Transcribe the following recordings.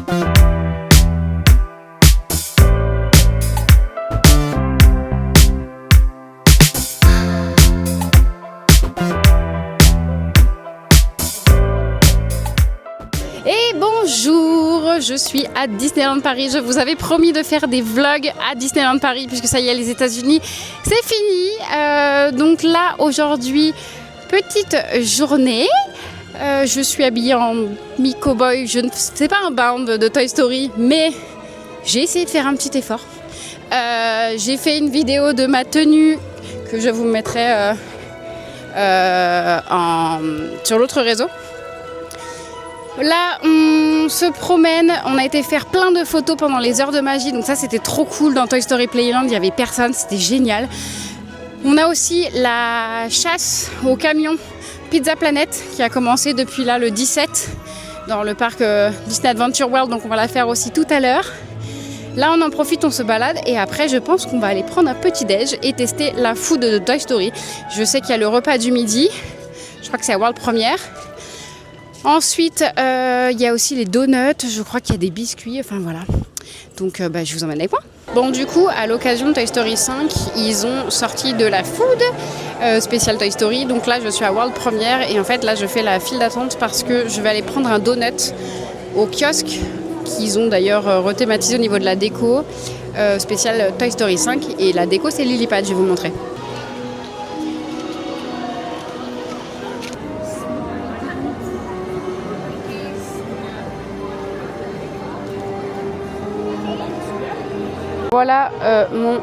Et bonjour, je suis à Disneyland Paris. Je vous avais promis de faire des vlogs à Disneyland Paris puisque ça y est, les États-Unis, c'est fini. Donc là, aujourd'hui, petite journée. Je suis habillée en mi-cowboy. Je ne sais pas un bound de Toy Story, mais j'ai essayé de faire un petit effort. J'ai fait une vidéo de ma tenue que je vous mettrai sur l'autre réseau. Là, on se promène, on a été faire plein de photos pendant les heures de magie, donc ça c'était trop cool. Dans Toy Story Playland, il n'y avait personne, c'était génial. On a aussi la chasse aux camions Pizza Planet qui a commencé depuis là le 17 dans le parc Disney Adventure World, donc on va la faire aussi tout à l'heure. Là on en profite, on se balade et après je pense qu'on va aller prendre un petit déj et tester la food de Toy Story. Je sais qu'il y a le repas du midi, je crois que c'est à World Première. Ensuite, il y a aussi les donuts, je crois qu'il y a des biscuits, enfin voilà. Donc je vous emmène avec moi. Bon, du coup, à l'occasion de Toy Story 5, ils ont sorti de la food spéciale Toy Story. Donc là, je suis à World Première et en fait, là, je fais la file d'attente parce que je vais aller prendre un donut au kiosque qu'ils ont d'ailleurs rethématisé au niveau de la déco spéciale Toy Story 5. Et la déco, c'est Lily Pad, je vais vous montrer. Voilà mon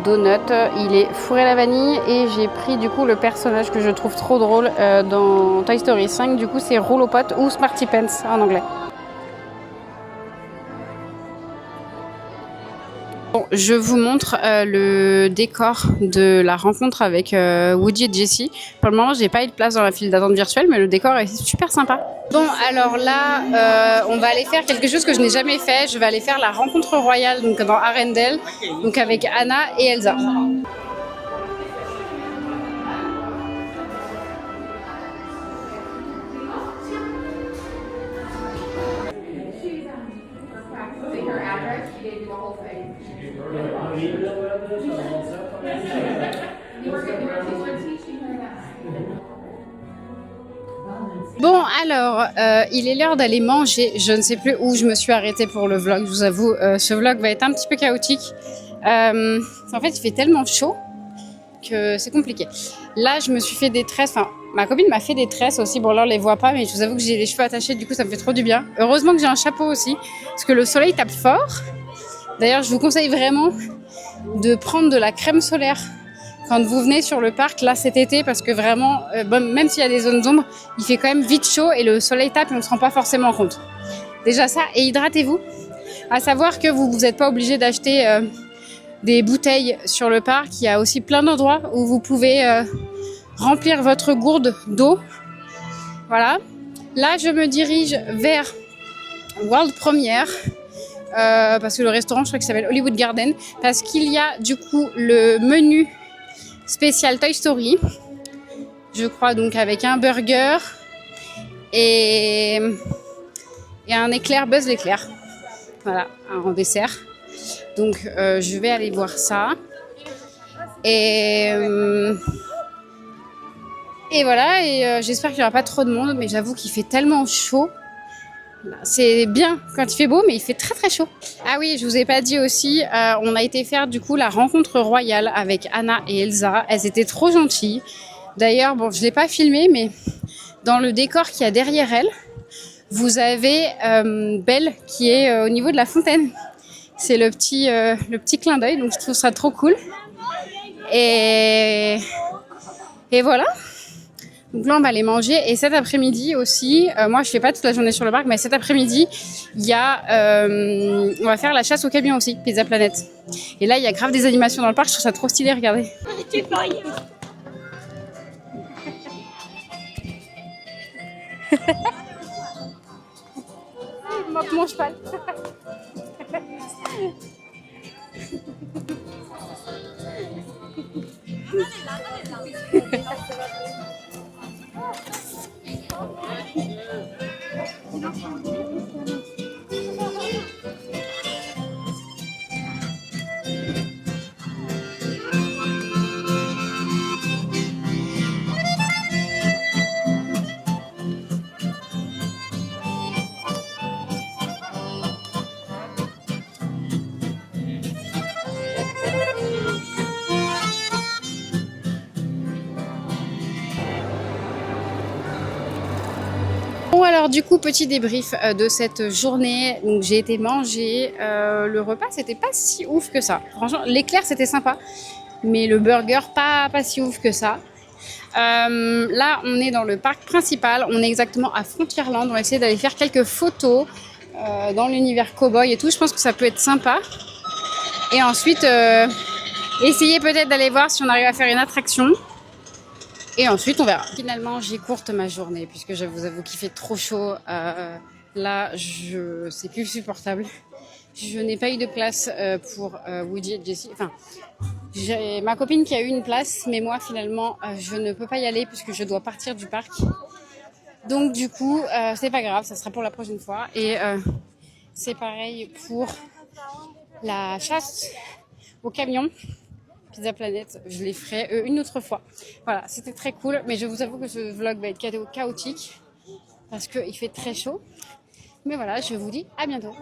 donut, il est fourré à la vanille et j'ai pris du coup le personnage que je trouve trop drôle dans Toy Story 5, du coup c'est Rouleau Pot ou Smarty Pants en anglais. Bon, je vous montre le décor de la rencontre avec Woody et Jessie. Pour le moment, j'ai pas eu de place dans la file d'attente virtuelle, mais le décor est super sympa. Bon, alors là, on va aller faire quelque chose que je n'ai jamais fait. Je vais aller faire la rencontre royale donc dans Arendelle, donc avec Anna et Elsa. Bon alors, il est l'heure d'aller manger. Je ne sais plus où je me suis arrêtée pour le vlog. Je vous avoue, ce vlog va être un petit peu chaotique. En fait, il fait tellement chaud que c'est compliqué. Là, je me suis fait des tresses. Enfin, ma copine m'a fait des tresses aussi. Bon, là, on les voit pas, mais je vous avoue que j'ai les cheveux attachés. Du coup, ça me fait trop du bien. Heureusement que j'ai un chapeau aussi, parce que le soleil tape fort. D'ailleurs, je vous conseille vraiment de prendre de la crème solaire quand vous venez sur le parc là cet été, parce que vraiment, même s'il y a des zones d'ombre, il fait quand même vite chaud et le soleil tape et on ne se rend pas forcément compte. Déjà ça, et hydratez-vous. À savoir que vous n'êtes pas obligé d'acheter des bouteilles sur le parc. Il y a aussi plein d'endroits où vous pouvez remplir votre gourde d'eau. Voilà. Là, je me dirige vers World Première. Parce que le restaurant, je crois qu'il s'appelle Hollywood Garden, parce qu'il y a du coup le menu spécial Toy Story, je crois, donc avec un burger et un éclair Buzz l'éclair, voilà, en dessert. Donc je vais aller voir ça et voilà, et j'espère qu'il n'y aura pas trop de monde, mais j'avoue qu'il fait tellement chaud. C'est bien quand il fait beau, mais il fait très très chaud. Ah oui, je vous ai pas dit aussi, on a été faire du coup la rencontre royale avec Anna et Elsa. Elles étaient trop gentilles. D'ailleurs, bon, je l'ai pas filmé, mais dans le décor qu'il y a derrière elles, vous avez Belle qui est au niveau de la fontaine. C'est le petit clin d'œil, donc je trouve ça trop cool. Et voilà. Donc là, on va aller manger. Et cet après-midi aussi, moi, je fais pas toute la journée sur le parc, mais cet après-midi, il y a, on va faire la chasse aux camions aussi, Pizza Planet. Et là, il y a grave des animations dans le parc. Je trouve ça trop stylé, regardez. Il manque mon cheval. Bon alors du coup petit débrief de cette journée. Donc j'ai été manger. Le repas c'était pas si ouf que ça. Franchement l'éclair c'était sympa, mais le burger pas si ouf que ça. Là on est dans le parc principal. On est exactement à Frontierland. On va essayer d'aller faire quelques photos dans l'univers cowboy et tout. Je pense que ça peut être sympa. Et ensuite essayer peut-être d'aller voir si on arrive à faire une attraction. Et ensuite, on verra. Finalement, j'écourte ma journée puisque je vous avoue qu'il fait trop chaud. Là, c'est plus supportable. Je n'ai pas eu de place pour Woody et Jessie. Enfin, j'ai ma copine qui a eu une place, mais moi, finalement, je ne peux pas y aller puisque je dois partir du parc. Donc, du coup, c'est pas grave, ça sera pour la prochaine fois. Et c'est pareil pour la chasse au camion. Pizza Planet, je les ferai une autre fois. Voilà, c'était très cool, mais je vous avoue que ce vlog va être chaotique parce qu'il fait très chaud. Mais voilà, je vous dis à bientôt.